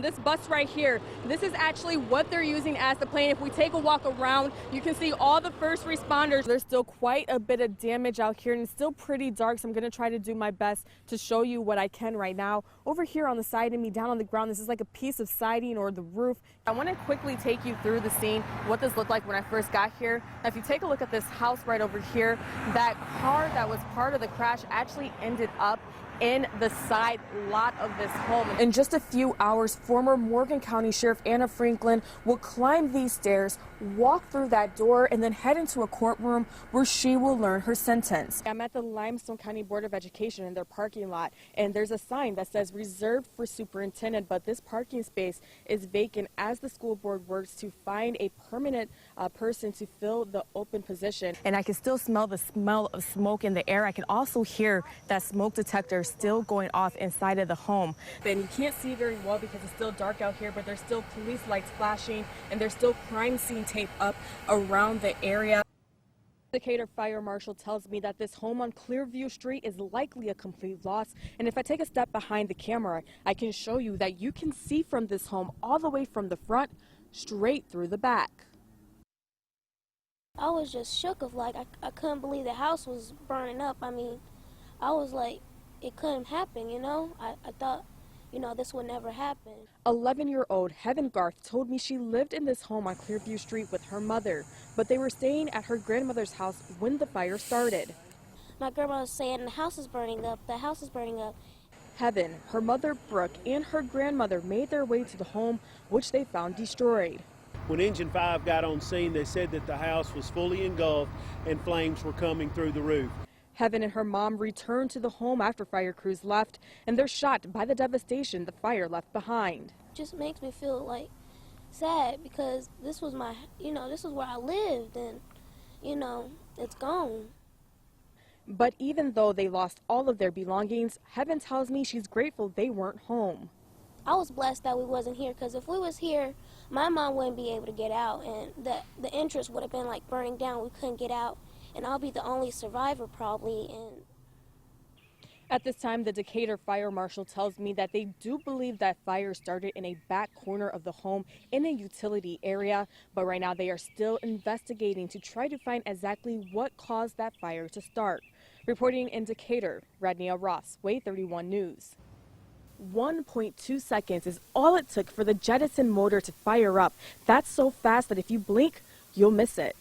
This bus right here, this is actually what they're using as the plane. If we take a walk around, you can see all the first responders. There's still quite a bit of damage out here and it's still pretty dark, so I'm going to try to do my best to show you what I can right now. Over here on the side of me, down on the ground, this is like a piece of siding or the roof. I want to quickly take you through the scene, what this looked like when I first got here. Now, if you take a look at this house right over here, that car that was part of the crash actually ended up in the side lot of this home. In just a few hours, former Morgan County Sheriff Anna Franklin will climb these stairs, walk through that door, and then head into a courtroom where she will learn her sentence. I'm at the Limestone County Board of Education in their parking lot, and there's a sign that says reserved for superintendent, but this parking space is vacant as the school board works to find a permanent person to fill the open position. And I can still smell the smell of smoke in the air. I can also hear that smoke detector still going off inside of the home. And you can't see very well because it's still dark out here, but there's still police lights flashing and there's still crime scene tape up around the area. The Decatur Fire Marshal tells me that this home on Clearview Street is likely a complete loss. And if I take a step behind the camera, I can show you that you can see from this home all the way from the front straight through the back. I was just shook of like, I couldn't believe the house was burning up. I mean, I was like, it couldn't happen, you know? I thought, you know, this would never happen. 11-year-old Heaven Garth told me she lived in this home on Clearview Street with her mother, but they were staying at her grandmother's house when the fire started. My grandma was saying, the house is burning up, the house is burning up. Heaven, her mother Brooke, and her grandmother made their way to the home, which they found destroyed. When Engine 5 got on scene, they said that the house was fully engulfed and flames were coming through the roof. Heaven and her mom returned to the home after fire crews left, and they're shocked by the devastation the fire left behind. Just makes me feel like sad because this was my, you know, this is where I lived and, you know, it's gone. But even though they lost all of their belongings, Heaven tells me she's grateful they weren't home. I was blessed that we wasn't here because if we was here, my mom wouldn't be able to get out and the entrance would have been like burning down. We couldn't get out. And I'll be the only survivor probably. And at this time, the Decatur Fire Marshal tells me that they do believe that fire started in a back corner of the home in a utility area, but right now they are still investigating to try to find exactly what caused that fire to start. Reporting in Decatur, Rodneya Ross, Wave 31 News. 1.2 seconds is all it took for the Jettison motor to fire up. That's so fast that if you blink, you'll miss it.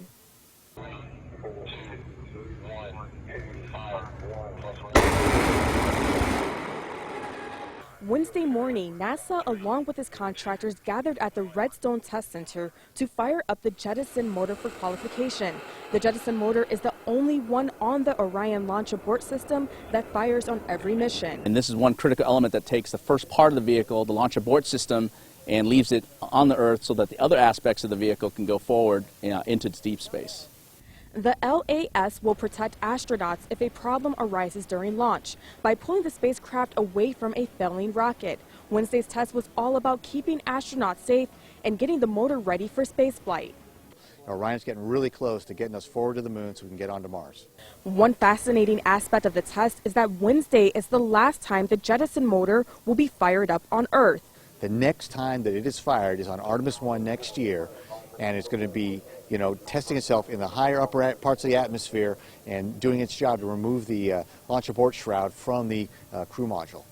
Wednesday morning, NASA, along with its contractors, gathered at the Redstone Test Center to fire up the Jettison motor for qualification. The Jettison motor is the only one on the Orion launch abort system that fires on every mission. And this is one critical element that takes the first part of the vehicle, the launch abort system, and leaves it on the Earth so that the other aspects of the vehicle can go forward into deep space. The LAS will protect astronauts if a problem arises during launch by pulling the spacecraft away from a failing rocket. Wednesday's test was all about keeping astronauts safe and getting the motor ready for spaceflight. Orion's getting really close to getting us forward to the moon so we can get onto Mars. One fascinating aspect of the test is that Wednesday is the last time the Jettison motor will be fired up on Earth. The next time that it is fired is on Artemis 1 next year, and it's going to be, you know, testing itself in the higher upper parts of the atmosphere and doing its job to remove the launch abort shroud from the crew module.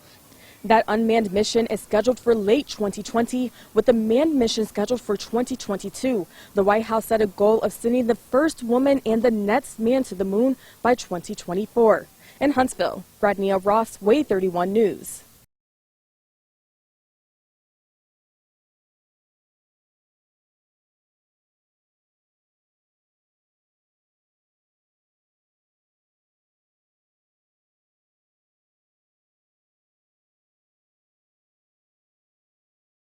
That unmanned mission is scheduled for late 2020, with the manned mission scheduled for 2022. The White House set a goal of sending the first woman and the next man to the moon by 2024. In Huntsville, Rodneya Ross, Wave 31 News.